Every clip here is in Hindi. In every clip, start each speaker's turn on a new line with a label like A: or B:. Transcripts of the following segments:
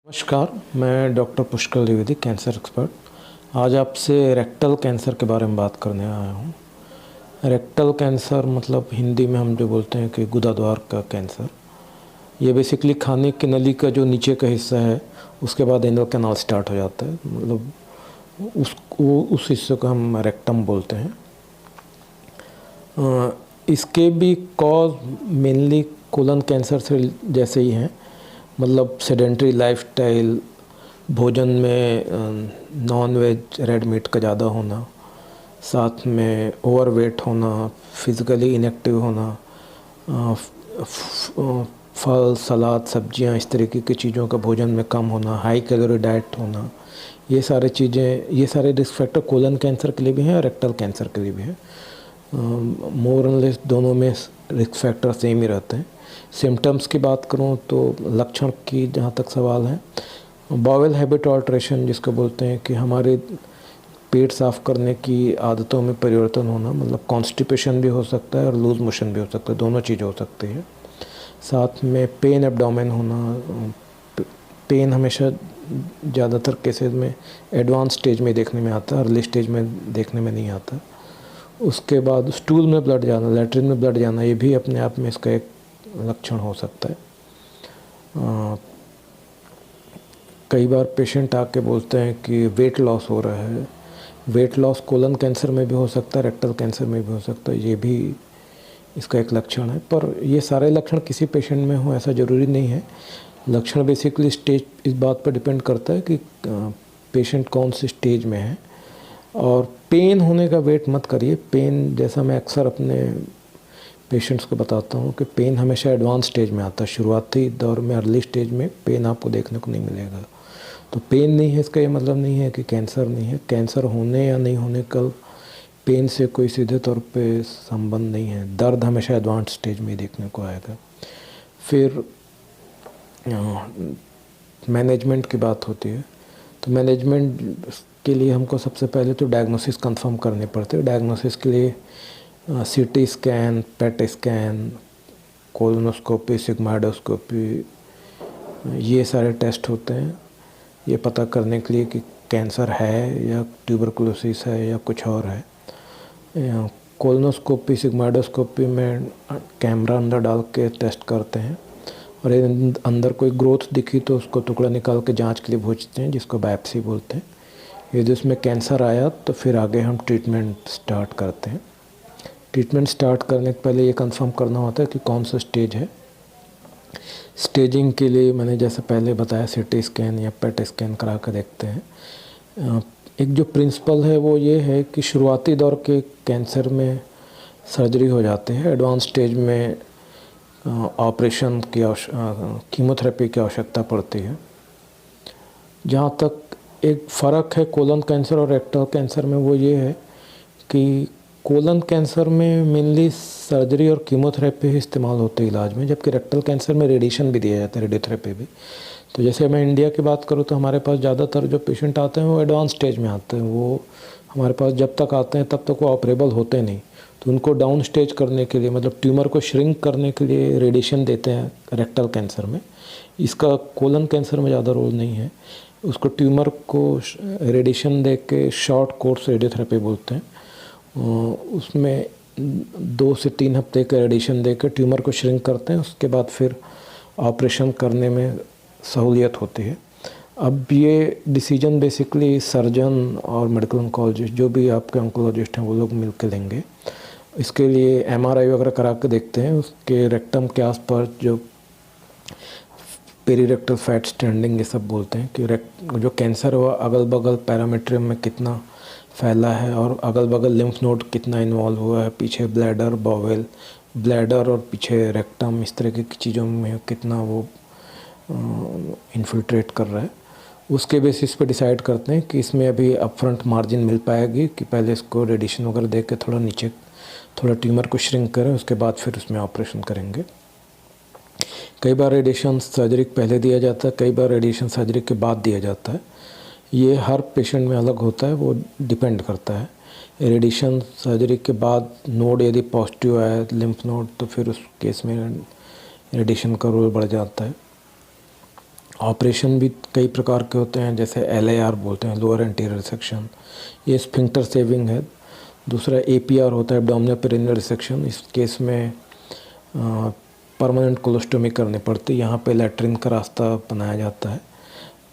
A: नमस्कार, मैं doctor Pushkar Dwivedi, cancer expert. आज आपसे रेक्टल कैंसर के बारे में बात करने आया हूँ। रेक्टल कैंसर मतलब हिंदी में हम जो बोलते हैं कि गुदाद्वार का कैंसर। ये बेसिकली खाने की नली का जो नीचे का हिस्सा है उसके बाद एनल कैनाल स्टार्ट हो जाता है, मतलब उस हिस्से को हम रेक्टम बोलते हैं। इसके भी कॉज मेनली कोलन कैंसर से जैसे ही हैं, मतलब सेडेंट्री लाइफस्टाइल, भोजन में नॉन वेज रेड मीट का ज़्यादा होना, साथ में ओवरवेट होना, फिज़िकली इनएक्टिव होना, फल सलाद सब्जियां इस तरीके की चीज़ों का भोजन में कम होना, हाई कैलोरी डाइट होना, ये सारे रिस्क फैक्टर कोलन कैंसर के लिए भी हैं और रेक्टल कैंसर के लिए भी हैं। मोर एंड लेस दोनों में रिस्क फैक्टर सेम ही रहते हैं। सिम्टम्स की बात करूं तो लक्षण की जहां तक सवाल है, बावेल हैबिट ऑल्ट्रेशन जिसको बोलते हैं कि हमारे पेट साफ़ करने की आदतों में परिवर्तन होना, मतलब कॉन्स्टिपेशन भी हो सकता है और लूज मोशन भी हो सकता है, दोनों चीज़ हो सकती है। साथ में पेन एब्डोमेन होना, पेन हमेशा ज़्यादातर केसेस में एडवांस स्टेज में देखने में आता है, अर्ली स्टेज में देखने में नहीं आता। उसके बाद स्टूल में ब्लड जाना, लैट्रिन में ब्लड जाना, ये भी अपने आप में इसका एक लक्षण हो सकता है। कई बार पेशेंट आके बोलते हैं कि वेट लॉस हो रहा है। वेट लॉस कोलन कैंसर में भी हो सकता है, रेक्टल कैंसर में भी हो सकता है, ये भी इसका एक लक्षण है। पर ये सारे लक्षण किसी पेशेंट में हो ऐसा ज़रूरी नहीं है। लक्षण बेसिकली स्टेज इस बात पर डिपेंड करता है कि पेशेंट कौन सी स्टेज में है। और पेन होने का वेट मत करिए। पेन, जैसा मैं अक्सर अपने पेशेंट्स को बताता हूँ कि पेन हमेशा एडवांस स्टेज में आता है। शुरुआती दौर में, अर्ली स्टेज में पेन आपको देखने को नहीं मिलेगा। तो पेन नहीं है इसका ये मतलब नहीं है कि कैंसर नहीं है। कैंसर होने या नहीं होने का पेन से कोई सीधे तौर पे संबंध नहीं है। दर्द हमेशा एडवांस स्टेज में देखने को आएगा। फिर मैनेजमेंट की बात होती है, तो मैनेजमेंट के लिए हमको सबसे पहले तो डायग्नोसिस कंफर्म करने पड़ते हैं। डायग्नोसिस के लिए CT scan, PET scan, colonoscopy, sigmoidoscopy, ये सारे टेस्ट होते हैं ये पता करने के लिए कि कैंसर है या ट्यूबरकुलोसिस है या कुछ और है। कोलोनोस्कोपी, सिग्माइडोस्कोपी में कैमरा अंदर डाल के टेस्ट करते हैं और अंदर कोई ग्रोथ दिखी तो उसको टुकड़ा निकाल के जांच के लिए भेजते हैं, जिसको बायोप्सी बोलते हैं। यदि उसमें कैंसर आया तो फिर आगे हम ट्रीटमेंट स्टार्ट करते हैं। ट्रीटमेंट स्टार्ट करने के पहले ये कंफर्म करना होता है कि कौन सा स्टेज है। स्टेजिंग के लिए मैंने जैसे पहले बताया, सीटी स्कैन या पेट स्कैन करा कर देखते हैं। एक जो प्रिंसिपल है वो ये है कि शुरुआती दौर के कैंसर में सर्जरी हो जाते हैं। एडवांस स्टेज में ऑपरेशन की कीमोथेरेपी की आवश्यकता पड़ती है। जहाँ तक एक फ़र्क है कोलन कैंसर और रेक्टल कैंसर में, वो ये है कि कोलन कैंसर में मेनली सर्जरी और कीमोथेरेपी ही इस्तेमाल होते हैं इलाज में, जबकि रेक्टल कैंसर में रेडिएशन भी दिया जाता है, रेडियोथेरेपी भी। तो जैसे मैं इंडिया की बात करूँ तो हमारे पास ज़्यादातर जो पेशेंट आते हैं वो एडवांस स्टेज में आते हैं। वो हमारे पास जब तक आते हैं तब तक वो ऑपरेबल होते नहीं। तो उनको डाउन स्टेज करने के लिए, मतलब ट्यूमर को श्रिंक करने के लिए रेडिएशन देते हैं रेक्टल कैंसर में। इसका कोलन कैंसर में ज़्यादा रोल नहीं है। उसको ट्यूमर को रेडिएशन दे के शॉर्ट कोर्स रेडियोथेरेपी बोलते हैं। उसमें 2 से 3 हफ्ते का रेडिएशन देकर ट्यूमर को श्रिंक करते हैं। उसके बाद फिर ऑपरेशन करने में सहूलियत होती है। अब ये डिसीजन बेसिकली सर्जन और मेडिकल ऑन्कोलॉजिस्ट, जो भी आपके ऑन्कोलॉजिस्ट हैं, वो लोग मिल के लेंगे। इसके लिए MRI वगैरह करा के देखते हैं उसके रेक्टम के आसपास जो पेरीरेक्टल फैट स्टैंडिंग, ये सब बोलते हैं कि जो कैंसर हुआ अगल बगल पैरामीट्रियम में कितना फैला है और अगल बगल लिम्फ नोड कितना इन्वॉल्व हुआ है, पीछे ब्लैडर, बॉवेल, ब्लैडर और पीछे रेक्टम, इस तरह की चीज़ों में कितना वो इन्फिल्ट्रेट कर रहा है। उसके बेसिस पे डिसाइड करते हैं कि इसमें अभी अपफ्रंट मार्जिन मिल पाएगी कि पहले इसको रेडिएशन वगैरह दे के थोड़ा नीचे, थोड़ा ट्यूमर को श्रिंक करें, उसके बाद फिर उसमें ऑपरेशन करेंगे। कई बार रेडिएशन सर्जरी पहले दिया जाता है, कई बार रेडिएशन सर्जरी के बाद दिया जाता है। ये हर पेशेंट में अलग होता है, वो डिपेंड करता है। रेडिएशन सर्जरी के बाद नोड यदि पॉजिटिव आया, लिम्फ नोड, तो फिर उस केस में रेडिएशन का रोल बढ़ जाता है। ऑपरेशन भी कई प्रकार के होते हैं, जैसे LAR बोलते हैं, लोअर एंटीरियर रिसेक्शन, ये स्फिंक्टर सेविंग है। दूसरा APR होता है, एब्डोमिनल पेरिनियल रिसेक्शन। इस केस में परमानेंट कोलोस्टोमी करनी पड़ती है, यहाँ पे लैट्रिन का रास्ता बनाया जाता है।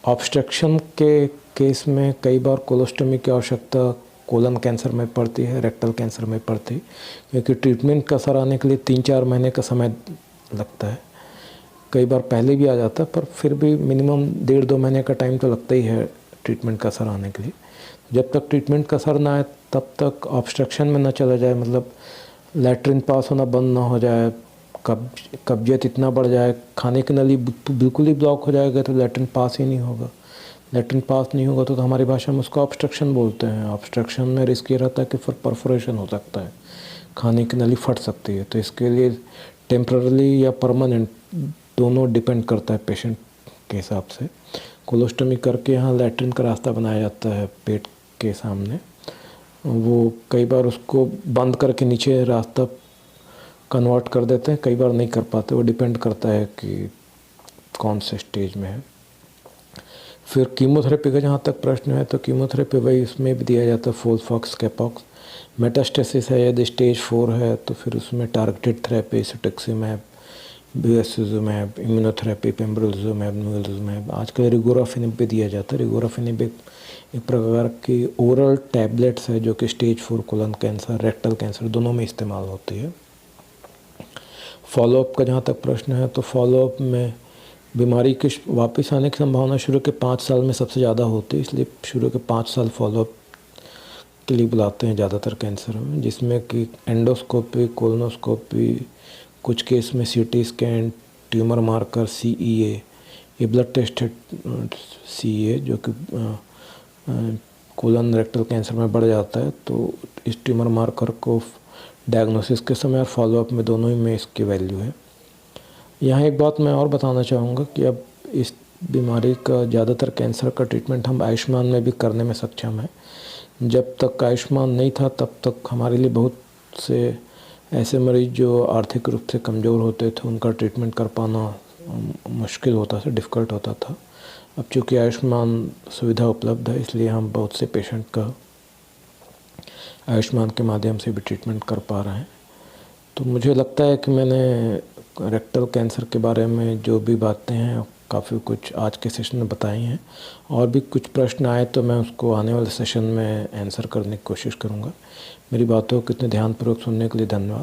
A: ऑब्स्ट्रक्शन के केस में कई बार कोलोस्टोमी की आवश्यकता कोलन कैंसर में पड़ती है, रेक्टल कैंसर में पड़ती है, क्योंकि ट्रीटमेंट का असर आने के लिए 3-4 महीने का समय लगता है। कई बार पहले भी आ जाता है, पर फिर भी मिनिमम 1.5-2 महीने का टाइम तो लगता ही है ट्रीटमेंट का असर आने के लिए। जब तक ट्रीटमेंट का असर ना आए तब तक ऑब्स्ट्रक्शन में ना चला जाए, मतलब लैट्रिन पास होना बंद ना हो जाए, कब्जियत इतना बढ़ जाए, खाने की नली बिल्कुल ही ब्लॉक हो जाएगा तो लैट्रिन पास ही नहीं होगा। लैट्रिन पास नहीं होगा तो हमारी भाषा में उसको ऑब्स्ट्रक्शन बोलते हैं। ऑब्स्ट्रक्शन में रिस्क ये रहता है कि फिर परफोरेशन हो सकता है, खाने की नली फट सकती है। तो इसके लिए टेम्पररी या परमानेंट दोनों डिपेंड करता है पेशेंट के हिसाब से। कोलोस्टोमी करके यहाँ लैट्रिन का रास्ता बनाया जाता है पेट के सामने। वो कई बार उसको बंद करके नीचे रास्ता कन्वर्ट कर देते हैं, कई बार नहीं कर पाते, वो डिपेंड करता है कि कौन से स्टेज में है। फिर कीमोथेरेपी का जहाँ तक प्रश्न है, तो कीमोथेरेपी वही उसमें भी दिया जाता है फोल्फॉक्स, कैपॉक्स। मेटास्टेसिस है, यदि स्टेज 4 है तो फिर उसमें टारगेटेड थेरेपी, सिटुक्सिमैब, बेसिजुमैब, इम्यूनोथेरेपी, पेम्ब्रोलिजुमैब, निvolumab। आजकल रिगोराफिनिब भी दिया जाता है। रिगोराफिनिब एक प्रकार की ओरल टैबलेट्स है जो कि stage 4 colon cancer, rectal cancer दोनों में इस्तेमाल होती है। फॉलोअप का जहाँ तक प्रश्न है, तो फॉलोअप में बीमारी के वापस आने की संभावना शुरू के 5 साल में सबसे ज़्यादा होती है, इसलिए शुरू के 5 साल फॉलोअप के लिए बुलाते हैं ज़्यादातर कैंसर में, जिसमें कि एंडोस्कोपी, कोलोनोस्कोपी, कुछ केस में CT scan, tumour marker, CEA, ये ब्लड टेस्ट है CEA, जो कि कोलन रेक्टल कैंसर में बढ़ जाता है। तो इस ट्यूमर मार्कर को डायग्नोसिस के समय और फॉलोअप में दोनों ही में इसकी वैल्यू है। यहाँ एक बात मैं और बताना चाहूँगा कि अब इस बीमारी का ज़्यादातर कैंसर का ट्रीटमेंट हम आयुष्मान में भी करने में सक्षम हैं। जब तक आयुष्मान नहीं था तब तक हमारे लिए बहुत से ऐसे मरीज जो आर्थिक रूप से कमज़ोर होते थे उनका ट्रीटमेंट कर पाना मुश्किल होता था, डिफ़िकल्ट होता था। अब चूँकि आयुष्मान सुविधा उपलब्ध है, इसलिए हम बहुत से पेशेंट का आयुष्मान के माध्यम से भी ट्रीटमेंट कर पा रहे हैं। तो मुझे लगता है कि मैंने रेक्टल कैंसर के बारे में जो भी बातें हैं काफ़ी कुछ आज के सेशन में बताई हैं। और भी कुछ प्रश्न आए तो मैं उसको आने वाले सेशन में आंसर करने की कोशिश करूँगा। मेरी बातों को इतने ध्यानपूर्वक सुनने के लिए धन्यवाद।